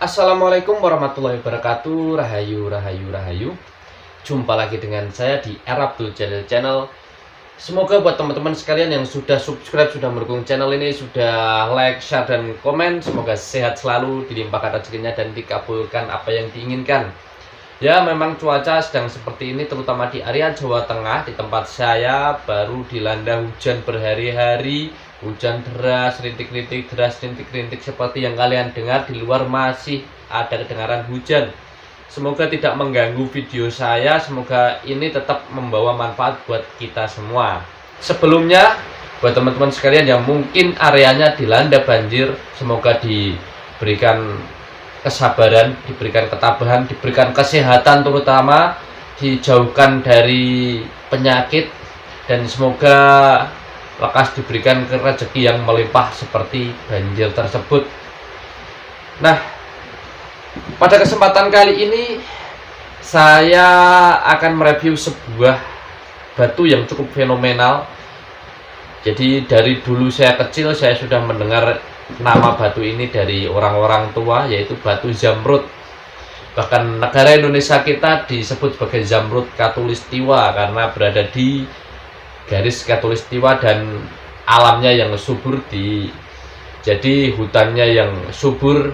Assalamualaikum warahmatullahi wabarakatuh. Rahayu, rahayu, rahayu. Jumpa lagi dengan saya di Erabdul Channel. Semoga buat teman-teman sekalian yang sudah subscribe, sudah mendukung channel ini, sudah like, share, dan komen, semoga sehat selalu, dilimpahkan rezekinya, dan dikabulkan apa yang diinginkan. Ya, memang cuaca sedang seperti ini, terutama di area Jawa Tengah. Di tempat saya baru dilanda hujan berhari-hari. Hujan deras, rintik-rintik, deras, rintik-rintik seperti yang kalian dengar. Di luar masih ada kedengaran hujan. Semoga tidak mengganggu video saya. Semoga ini tetap membawa manfaat buat kita semua. Sebelumnya, buat teman-teman sekalian yang mungkin areanya dilanda banjir, semoga diberikan kesabaran, diberikan ketabahan, diberikan kesehatan, terutama dijauhkan dari penyakit, dan semoga lekas diberikan rezeki yang melimpah seperti banjir tersebut. Nah, pada kesempatan kali ini saya akan mereview sebuah batu yang cukup fenomenal. Jadi dari dulu saya kecil saya sudah mendengar nama batu ini dari orang-orang tua, yaitu batu Zamrud. Bahkan negara Indonesia kita disebut sebagai Zamrud Khatulistiwa karena berada di garis Khatulistiwa dan alamnya yang subur, jadi hutannya yang subur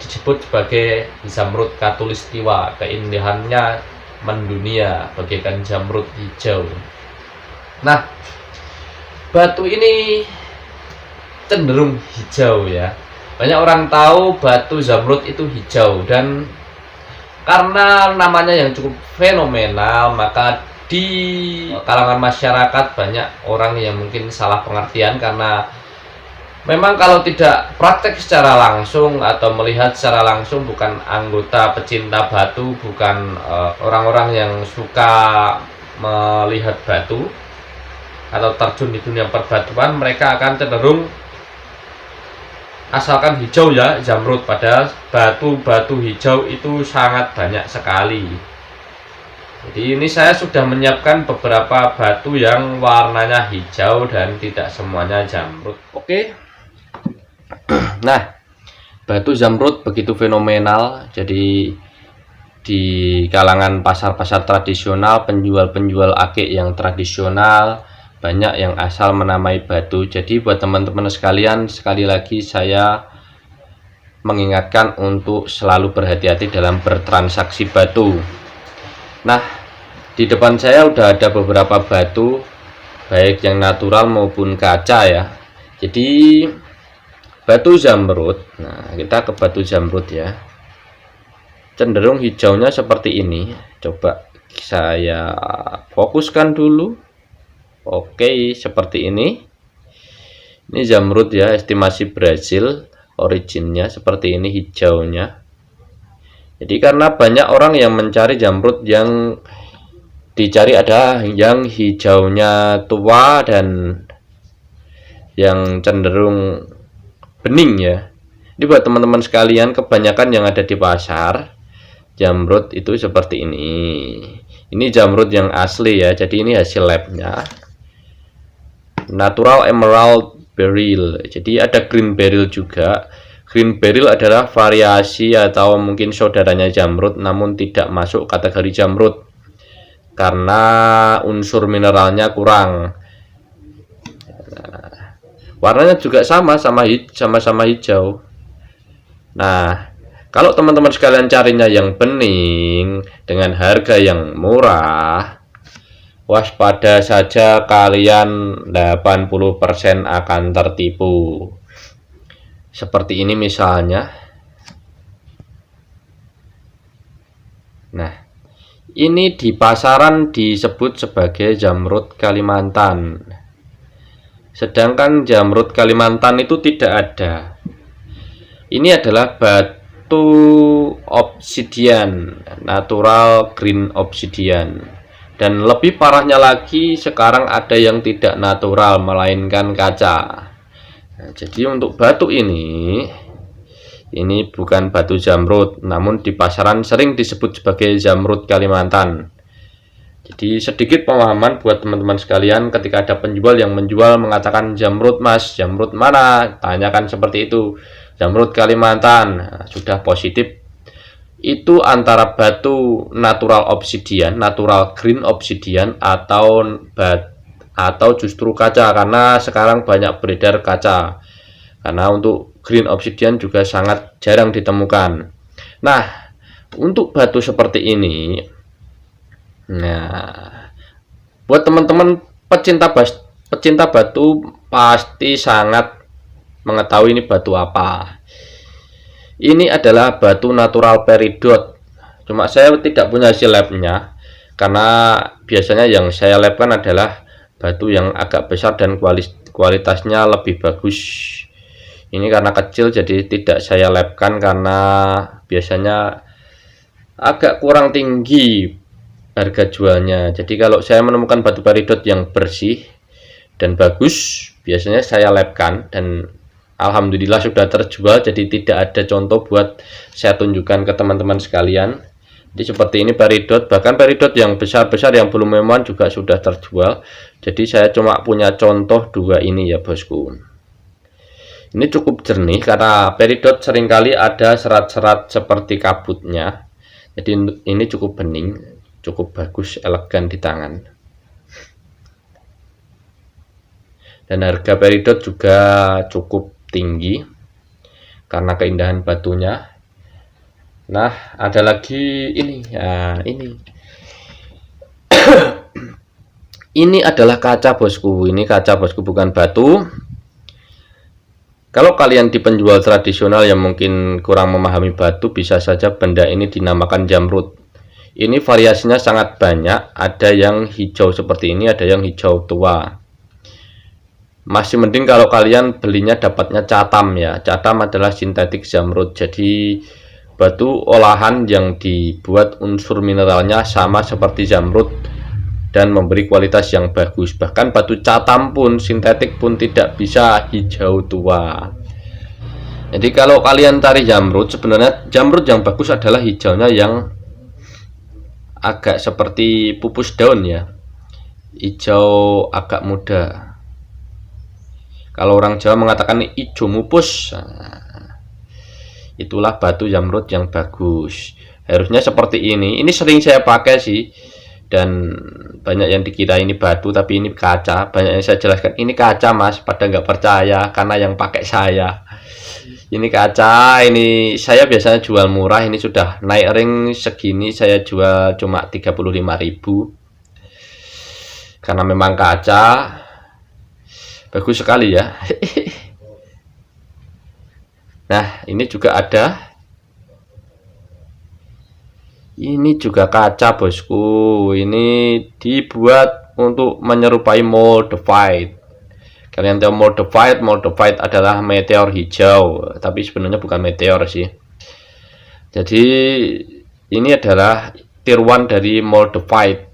disebut sebagai Zamrud Khatulistiwa. Keindahannya mendunia bagaikan zamrud hijau. Nah, batu ini cenderung hijau ya. Banyak orang tahu batu Zamrud itu hijau, dan karena namanya yang cukup fenomenal, maka di kalangan masyarakat banyak orang yang mungkin salah pengertian, karena memang kalau tidak praktek secara langsung atau melihat secara langsung, bukan anggota pecinta batu, bukan orang-orang yang suka melihat batu atau terjun di dunia perbatuan, mereka akan cenderung asalkan hijau ya Zamrud, padahal batu-batu hijau itu sangat banyak sekali. Jadi ini saya sudah menyiapkan beberapa batu yang warnanya hijau dan tidak semuanya Zamrud. Oke. Nah, batu Zamrud begitu fenomenal. Jadi di kalangan pasar-pasar tradisional, penjual-penjual akik yang tradisional, banyak yang asal menamai batu. Jadi buat teman-teman sekalian, sekali lagi saya mengingatkan untuk selalu berhati-hati dalam bertransaksi batu. Nah, di depan saya udah ada beberapa batu, baik yang natural maupun kaca ya. Jadi batu Zamrud, nah kita ke batu Zamrud ya, cenderung hijaunya seperti ini. Coba saya fokuskan dulu. Oke, seperti ini. Ini Zamrud ya, estimasi Brazil, originnya seperti ini hijaunya. Jadi karena banyak orang yang mencari Zamrud, yang dicari ada yang hijaunya tua dan yang cenderung bening ya. Ini buat teman-teman sekalian, kebanyakan yang ada di pasar Zamrud itu seperti ini. Ini Zamrud yang asli ya, jadi ini hasil labnya. Natural Emerald Beryl. Jadi ada Green Beryl juga. Green Beryl adalah variasi atau mungkin saudaranya Zamrud, namun tidak masuk kategori Zamrud karena unsur mineralnya kurang. Nah, warnanya juga sama-sama hijau. Nah, kalau teman-teman sekalian carinya yang bening dengan harga yang murah, waspada saja, kalian 80% akan tertipu. Seperti ini misalnya. Nah, ini di pasaran disebut sebagai Zamrud Kalimantan. Sedangkan Zamrud Kalimantan itu tidak ada. Ini adalah batu obsidian, natural green obsidian. Dan lebih parahnya lagi, sekarang ada yang tidak natural melainkan kaca. Nah, jadi untuk batu ini bukan batu Zamrud, namun di pasaran sering disebut sebagai Zamrud Kalimantan. Jadi sedikit pemahaman buat teman-teman sekalian, ketika ada penjual yang menjual mengatakan Zamrud mas, Zamrud mana? Tanyakan seperti itu. Zamrud Kalimantan, nah, sudah positif. Itu antara batu natural obsidian, natural green obsidian, atau justru kaca, karena sekarang banyak beredar kaca. Karena untuk green obsidian juga sangat jarang ditemukan. Nah, untuk batu seperti ini, nah, buat teman-teman pecinta batu pasti sangat mengetahui ini batu apa. Ini adalah batu natural peridot. Cuma saya tidak punya hasil labnya, karena biasanya yang saya labkan adalah batu yang agak besar dan kualitasnya lebih bagus. Ini karena kecil jadi tidak saya labkan, karena biasanya agak kurang tinggi harga jualnya. Jadi kalau saya menemukan batu peridot yang bersih dan bagus, biasanya saya labkan, dan alhamdulillah sudah terjual. Jadi tidak ada contoh buat saya tunjukkan ke teman-teman sekalian. Jadi seperti ini peridot, bahkan peridot yang besar-besar yang belum memoan juga sudah terjual. Jadi saya cuma punya contoh dua ini ya bosku. Ini cukup jernih karena peridot seringkali ada serat-serat seperti kabutnya. Jadi ini cukup bening, cukup bagus, elegan di tangan. Dan harga peridot juga cukup tinggi karena keindahan batunya. Nah, ada lagi ini. Ya, ini. Ini adalah kaca bosku. Ini kaca bosku, bukan batu. Kalau kalian di penjual tradisional yang mungkin kurang memahami batu, bisa saja benda ini dinamakan zamrud. Ini variasinya sangat banyak. Ada yang hijau seperti ini, ada yang hijau tua. Masih mending kalau kalian belinya dapatnya catam ya. Catam adalah sintetik zamrud. Jadi batu olahan yang dibuat unsur mineralnya sama seperti zamrud dan memberi kualitas yang bagus. Bahkan batu catam pun, sintetik pun tidak bisa hijau tua. Jadi kalau kalian cari zamrud, sebenarnya zamrud yang bagus adalah hijaunya yang agak seperti pupus daun ya, hijau agak muda. Kalau orang Jawa mengatakan hijau mupus, nah, itulah batu zamrud yang bagus. Harusnya seperti ini. Ini sering saya pakai sih, dan banyak yang dikira ini batu tapi ini kaca. Banyak yang saya jelaskan ini kaca mas, pada nggak percaya karena yang pakai saya. Ini kaca, ini saya biasanya jual murah. Ini sudah naik ring segini, saya jual cuma 35.000 karena memang kaca bagus sekali ya. Nah, ini juga ada. Ini juga kaca bosku. Ini dibuat untuk menyerupai moldavite. Kalian tahu moldavite? Moldavite adalah meteor hijau, tapi sebenarnya bukan meteor sih. Jadi ini adalah tiruan dari moldavite.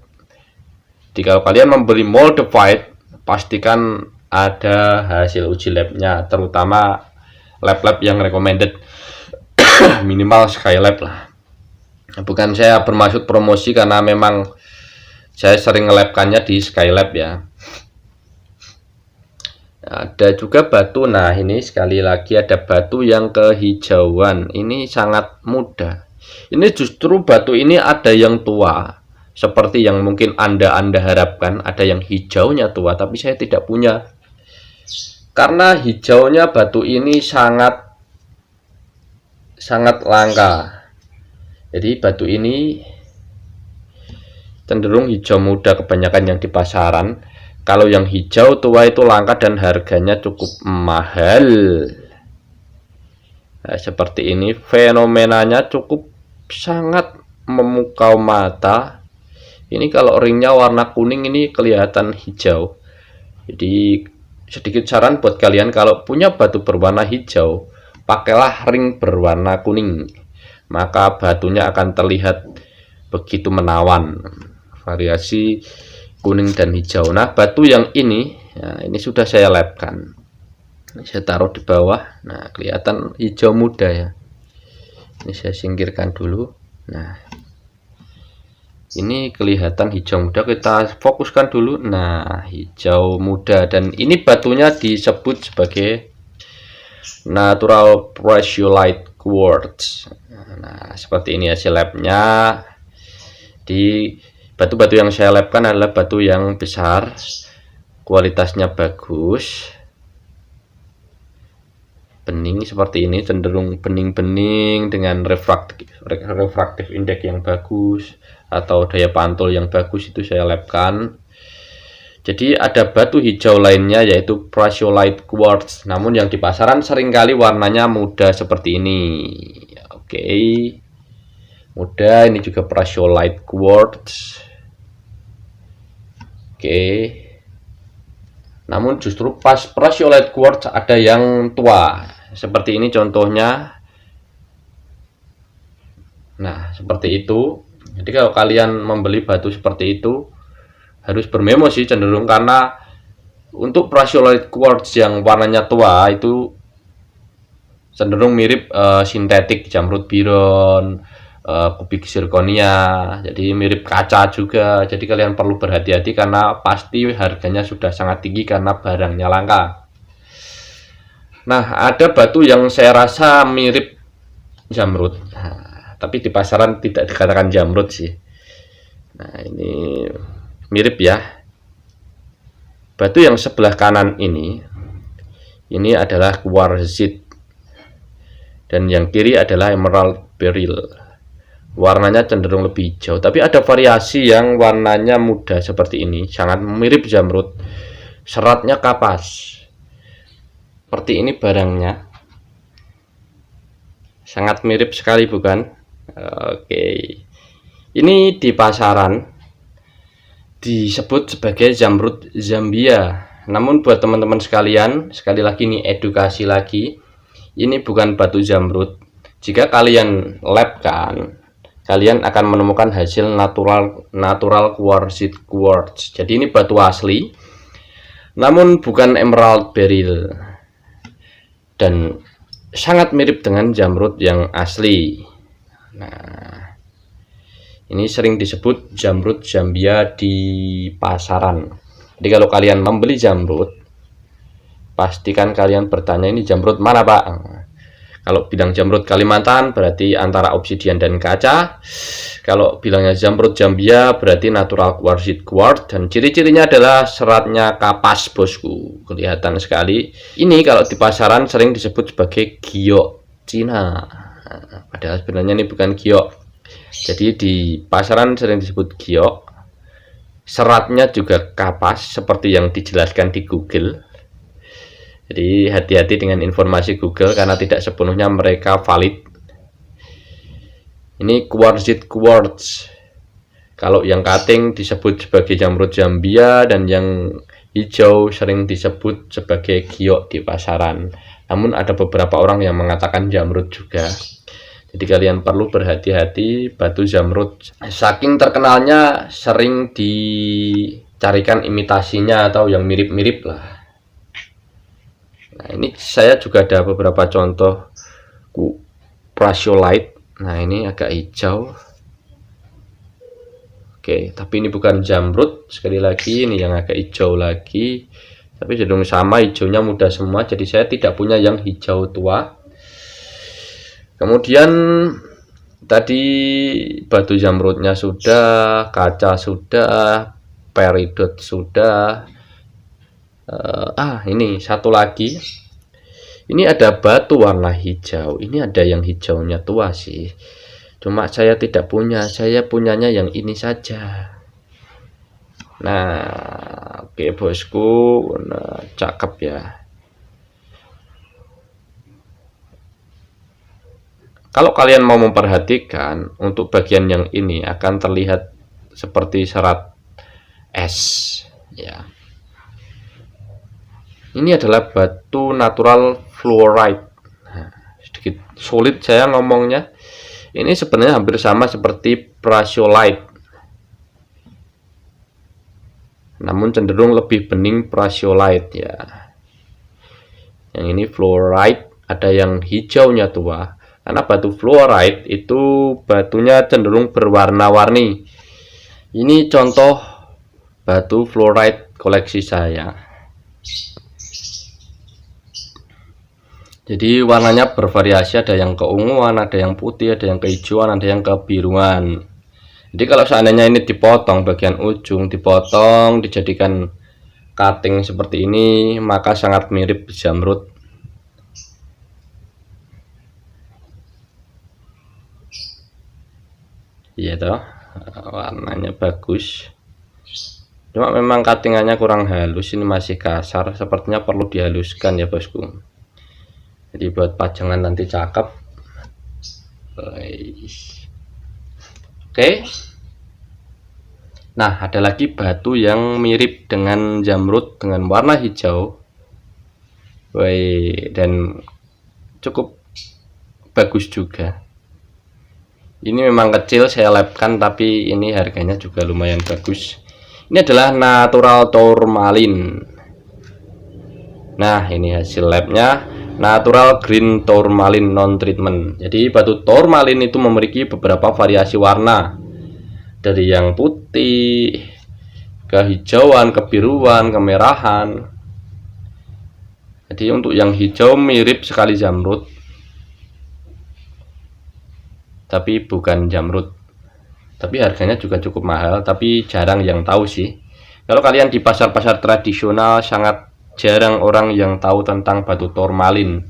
Jadi kalau kalian membeli moldavite, pastikan ada hasil uji labnya, terutama lab-lab yang recommended. Minimal Skylab lah. Bukan saya bermaksud promosi, karena memang saya sering ngelabkannya di Skylab ya. Ada juga batu. Nah, ini sekali lagi ada batu yang kehijauan. Ini sangat mudah. Ini justru batu ini ada yang tua, seperti yang mungkin Anda harapkan. Ada yang hijaunya tua, tapi saya tidak punya. Karena hijaunya batu ini sangat langka. Jadi batu ini cenderung hijau muda kebanyakan yang di pasaran. Kalau yang hijau tua itu langka dan harganya cukup mahal. Nah, seperti ini fenomenanya cukup sangat memukau mata. Ini kalau ringnya warna kuning, ini kelihatan hijau. Jadi sedikit saran buat kalian, kalau punya batu berwarna hijau, pakailah ring berwarna kuning, maka batunya akan terlihat begitu menawan, variasi kuning dan hijau. Nah, batu yang ini, ya, ini sudah saya labkan. Saya taruh di bawah. Nah, kelihatan hijau muda ya. Ini saya singkirkan dulu. Nah, ini kelihatan hijau muda. Kita fokuskan dulu. Nah, hijau muda, dan ini batunya disebut sebagai natural preciolite quartz. Nah, seperti ini hasil labnya. Di batu-batu yang saya labkan adalah batu yang besar, kualitasnya bagus, bening seperti ini, cenderung bening-bening dengan refraktif indeks yang bagus atau daya pantul yang bagus, itu saya labkan. Jadi ada batu hijau lainnya yaitu preciolite quartz, namun yang di pasaran seringkali warnanya muda seperti ini. Oke, muda, ini juga preciolite quartz. Oke, namun justru pas preciolite quartz ada yang tua seperti ini contohnya. Nah, seperti itu. Jadi kalau kalian membeli batu seperti itu harus bermemo sih cenderung, karena untuk preciolite quartz yang warnanya tua itu cenderung mirip sintetik jamrut biron, kubik zirconia, jadi mirip kaca juga. Jadi kalian perlu berhati-hati karena pasti harganya sudah sangat tinggi karena barangnya langka. Nah, ada batu yang saya rasa mirip jamrut, tapi di pasaran tidak dikatakan jamrut sih. Nah, ini mirip ya. Batu yang sebelah kanan ini adalah quartzite, dan yang kiri adalah emerald beryl. Warnanya cenderung lebih hijau, tapi ada variasi yang warnanya muda seperti ini, sangat mirip jamrut. Seratnya kapas. Seperti ini barangnya. Sangat mirip sekali bukan? Oke. Ini di pasaran disebut sebagai jamrut Zambia. Namun buat teman-teman sekalian, sekali lagi ini edukasi lagi, ini bukan batu jamrut. Jika kalian labkan, kalian akan menemukan hasil natural quartzite quartz. Jadi ini batu asli, namun bukan emerald beryl, dan sangat mirip dengan jamrut yang asli. Nah, ini sering disebut jamrut Zambia di pasaran. Jadi kalau kalian membeli jamrut, pastikan kalian bertanya, ini jamrut mana Pak? Kalau bilang jamrut Kalimantan berarti antara obsidian dan kaca. Kalau bilangnya jamrut Zambia berarti natural quartzite quartz, dan ciri-cirinya adalah seratnya kapas bosku, kelihatan sekali. Ini kalau di pasaran sering disebut sebagai giok Cina, padahal sebenarnya ini bukan giok. Jadi di pasaran sering disebut giok. Seratnya juga kapas seperti yang dijelaskan di Google. Jadi hati-hati dengan informasi Google karena tidak sepenuhnya mereka valid. Ini quartzite quartz. Kalau yang cutting disebut sebagai jamrut Zambia, dan yang hijau sering disebut sebagai giok di pasaran. Namun ada beberapa orang yang mengatakan jamrut juga. Jadi kalian perlu berhati-hati batu jamrut. Saking terkenalnya sering dicarikan imitasinya atau yang mirip-mirip lah. Nah, ini saya juga ada beberapa contoh preciolite. Nah, ini agak hijau. Oke, tapi ini bukan jamrut. Sekali lagi ini yang agak hijau lagi, tapi cenderung sama, hijaunya muda semua. Jadi saya tidak punya yang hijau tua. Kemudian tadi batu jamrutnya sudah, kaca sudah, peridot sudah. Ini satu lagi. Ini ada batu warna hijau. Ini ada yang hijaunya tua sih. Cuma saya tidak punya. Saya punyanya yang ini saja. Nah, oke bosku. Nah, cakep ya. Kalau kalian mau memperhatikan, untuk bagian yang ini akan terlihat seperti serat es ya. Ini adalah batu natural fluorite. Nah, sedikit sulit saya ngomongnya. Ini sebenarnya hampir sama seperti preciolite, namun cenderung lebih bening preciolite ya. Yang ini fluorite, ada yang hijaunya tua. Karena batu fluorite itu batunya cenderung berwarna-warni. Ini contoh batu fluorite koleksi saya. Jadi warnanya bervariasi, ada yang keunguan, ada yang putih, ada yang kehijauan, ada yang kebiruan. Jadi kalau seandainya ini dipotong bagian ujung, dipotong, dijadikan cutting seperti ini, maka sangat mirip jamrud. Iya toh, warnanya bagus. Cuma memang cuttingannya kurang halus, ini masih kasar, sepertinya perlu dihaluskan ya bosku. Jadi buat pajangan nanti cakep. Oke. Nah, ada lagi batu yang mirip dengan jamrud dengan warna hijau. Dan cukup bagus juga. Ini memang kecil saya labkan, tapi ini harganya juga lumayan bagus. Ini adalah natural tourmaline. Nah, ini hasil labnya, natural green tourmaline non treatment. Jadi batu tourmaline itu memiliki beberapa variasi warna, dari yang putih, kehijauan, kebiruan, kemerahan. Jadi untuk yang hijau mirip sekali jamrud, tapi bukan jamrud. Tapi harganya juga cukup mahal, tapi jarang yang tahu sih. Kalau kalian di pasar-pasar tradisional, sangat jarang orang yang tahu tentang batu tourmaline.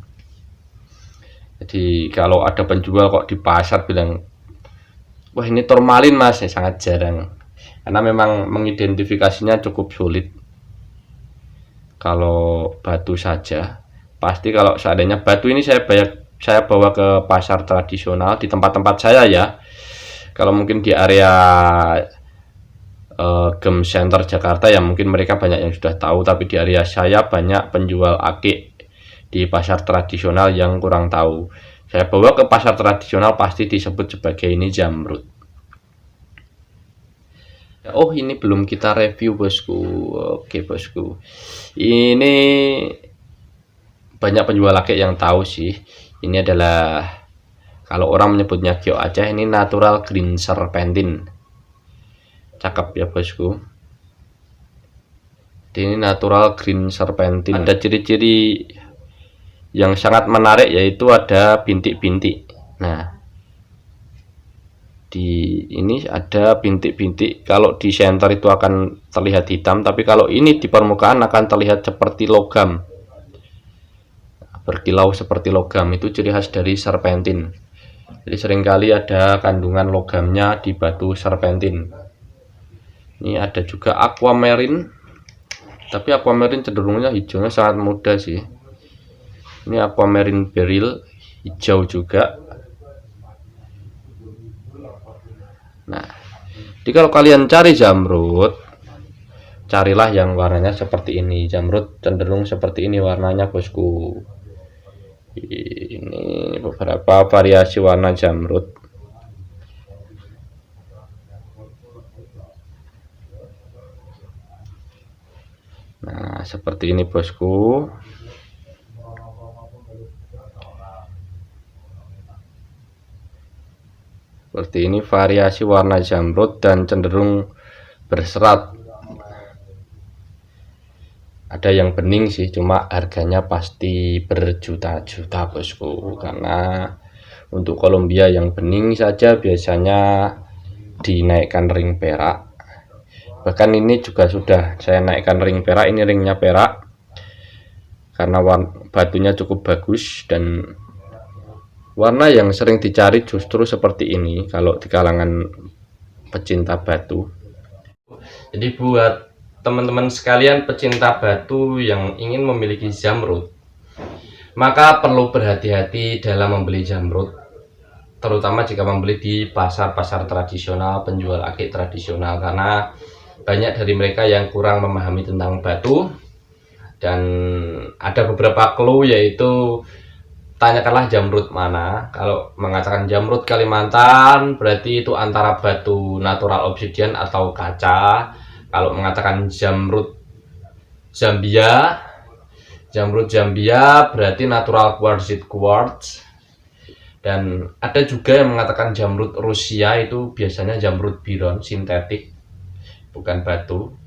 Jadi kalau ada penjual kok di pasar bilang, wah ini tourmaline mas, ya sangat jarang. Karena memang mengidentifikasinya cukup sulit. Kalau batu saja, pasti kalau seandainya batu ini saya bawa ke pasar tradisional di tempat-tempat saya ya. Kalau mungkin di area Game Center Jakarta ya mungkin mereka banyak yang sudah tahu, tapi di area saya banyak penjual akik di pasar tradisional yang kurang tahu. Saya bawa ke pasar tradisional pasti disebut sebagai ini jamrud. Oh ini belum kita review bosku. Oke bosku, ini banyak penjual akik yang tahu sih. Ini adalah, kalau orang menyebutnya giok Aceh, ini natural green serpentine. Cakep ya bosku. Ini natural green serpentine. Ada ciri-ciri yang sangat menarik, yaitu ada bintik-bintik. Nah, di ini ada bintik-bintik. Kalau di center itu akan terlihat hitam, tapi kalau ini di permukaan akan terlihat seperti logam, berkilau seperti logam. Itu ciri khas dari serpentin. Jadi seringkali ada kandungan logamnya di batu serpentin. Ini ada juga aquamarine, tapi aquamarine cenderungnya hijaunya sangat muda sih. Ini aquamarine beryl, hijau juga. Nah, jadi kalau kalian cari jamrud, carilah yang warnanya seperti ini. Jamrud cenderung seperti ini warnanya bosku. Ini beberapa variasi warna jamrud. Nah, seperti ini bosku. Seperti ini variasi warna jamrud dan cenderung berserat. Ada yang bening sih, cuma harganya pasti berjuta-juta bosku. Karena untuk Kolombia yang bening saja biasanya dinaikkan ring perak. Bahkan ini juga sudah saya naikkan ring perak. Ini ringnya perak karena batunya cukup bagus, dan warna yang sering dicari justru seperti ini kalau di kalangan pecinta batu. Jadi buat teman-teman sekalian pecinta batu yang ingin memiliki jamrud, maka perlu berhati-hati dalam membeli jamrud, terutama jika membeli di pasar-pasar tradisional, penjual akik tradisional, karena banyak dari mereka yang kurang memahami tentang batu. Dan ada beberapa clue, yaitu tanyakanlah jamrud mana. Kalau mengatakan jamrud Kalimantan, berarti itu antara batu natural obsidian atau kaca. Kalau mengatakan jamrud Zambia berarti natural quartzite quartz. Dan ada juga yang mengatakan jamrud Rusia, itu biasanya jamrud biron sintetik, bukan batu.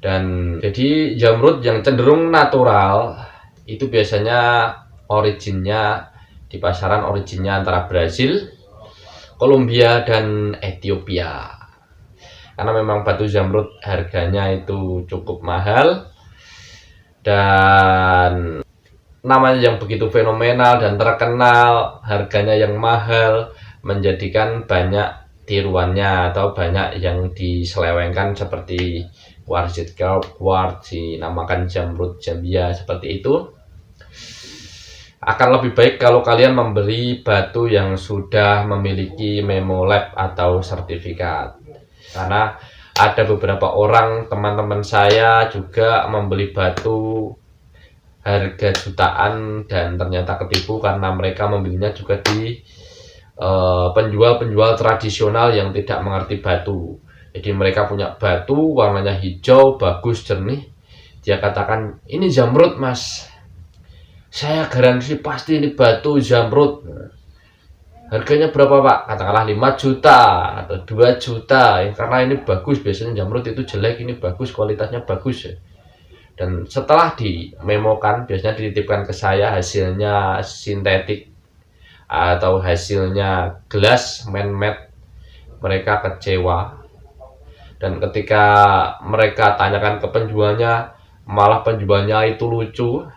Dan jadi jamrud yang cenderung natural itu biasanya di pasaran originnya antara Brasil, Kolombia, dan Ethiopia. Karena memang batu zamrud harganya itu cukup mahal dan namanya yang begitu fenomenal dan terkenal, harganya yang mahal, menjadikan banyak tiruannya atau banyak yang diselewengkan seperti quartzit quartz, dinamakan zamrud Zambia seperti itu. Akan lebih baik kalau kalian membeli batu yang sudah memiliki Memo Lab atau sertifikat. Karena ada beberapa orang teman-teman saya juga membeli batu harga jutaan dan ternyata ketipu karena mereka membelinya juga di penjual-penjual tradisional yang tidak mengerti batu. Jadi mereka punya batu warnanya hijau, bagus, jernih. Dia katakan, ini zamrud mas, saya garansi pasti ini batu zamrud. Harganya berapa pak? Katakanlah 5 juta atau 2 juta ya, karena ini bagus. Biasanya zamrud itu jelek, ini bagus, kualitasnya bagus ya. Dan setelah dimemokan, biasanya dititipkan ke saya hasilnya sintetik atau hasilnya gelas man-made, mereka kecewa. Dan ketika mereka tanyakan ke penjualnya, malah penjualnya itu lucu,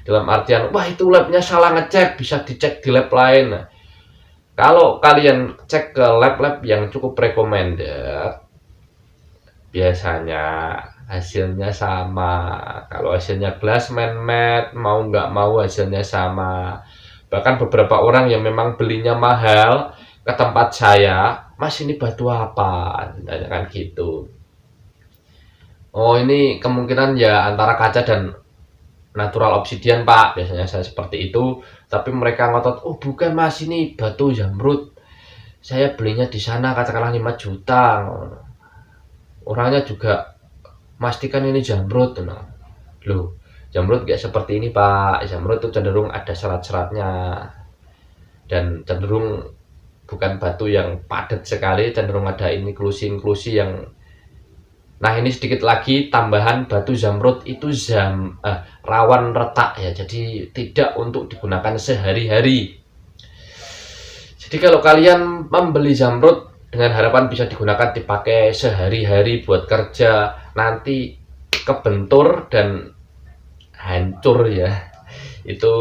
dalam artian, wah itu labnya salah ngecek, bisa dicek di lab lain. Nah, kalau kalian cek ke lab-lab yang cukup recommended, biasanya hasilnya sama. Kalau hasilnya glass man-made, mau nggak mau hasilnya sama. Bahkan beberapa orang yang memang belinya mahal ke tempat saya, mas ini batu apa? Tanyakan gitu. Oh ini kemungkinan ya antara kaca dan natural obsidian pak, biasanya saya seperti itu. Tapi mereka ngotot, oh bukan mas, ini batu zamrud, saya belinya di sana katakanlah 5 juta. Orangnya juga memastikan ini zamrud. Nah, loh, zamrud gak seperti ini pak. Zamrud itu cenderung ada serat-seratnya dan cenderung bukan batu yang padat sekali, cenderung ada inklusi-inklusi yang. Nah ini sedikit lagi tambahan, batu zamrud itu rawan retak ya, jadi tidak untuk digunakan sehari-hari. Jadi kalau kalian membeli zamrud dengan harapan bisa digunakan dipakai sehari-hari buat kerja, nanti kebentur dan hancur ya. Itu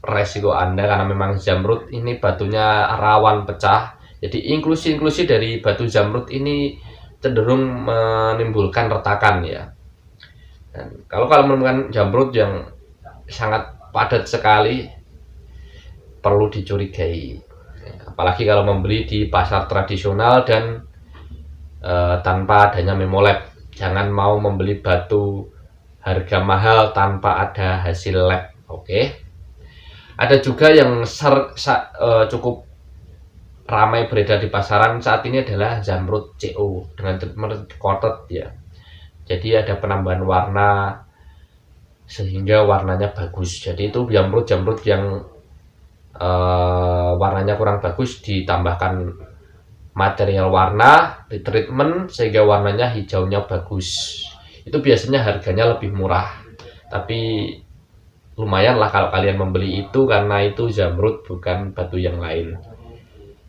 resiko Anda karena memang zamrud ini batunya rawan pecah. Jadi inklusi-inklusi dari batu zamrud ini cenderung menimbulkan retakan ya. Dan kalau menemukan zamrud yang sangat padat sekali, perlu dicurigai. Apalagi kalau membeli di pasar tradisional dan tanpa adanya Memo Lab. Jangan mau membeli batu harga mahal tanpa ada hasil lab. Oke. Ada juga yang cukup ramai beredar di pasaran saat ini adalah zamrud CO dengan treatment coated ya. Jadi ada penambahan warna sehingga warnanya bagus. Jadi itu zamrud yang warnanya kurang bagus, ditambahkan material warna, di treatment sehingga warnanya hijaunya bagus. Itu biasanya harganya lebih murah, tapi lumayan lah kalau kalian membeli itu karena itu zamrud bukan batu yang lain.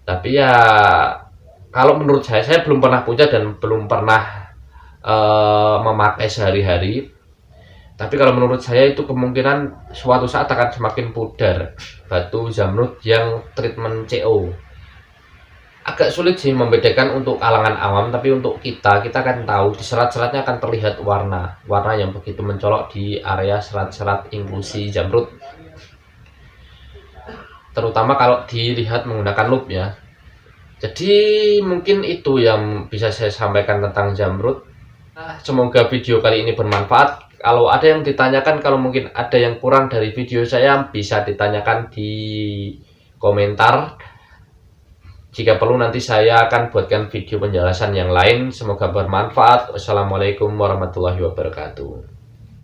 Tapi ya kalau menurut saya belum pernah punya dan belum pernah memakai sehari-hari. Tapi kalau menurut saya itu kemungkinan suatu saat akan semakin pudar batu zamrud yang treatment CO. Agak sulit sih membedakan untuk kalangan awam, tapi untuk kita kan tahu di serat-seratnya akan terlihat warna yang begitu mencolok di area serat-serat inklusi zamrud. Terutama kalau dilihat menggunakan lup ya. Jadi mungkin itu yang bisa saya sampaikan tentang zamrud. Semoga video kali ini bermanfaat. Kalau ada yang ditanyakan, kalau mungkin ada yang kurang dari video saya, bisa ditanyakan di komentar. Jika perlu nanti saya akan buatkan video penjelasan yang lain. Semoga bermanfaat. Wassalamualaikum warahmatullahi wabarakatuh.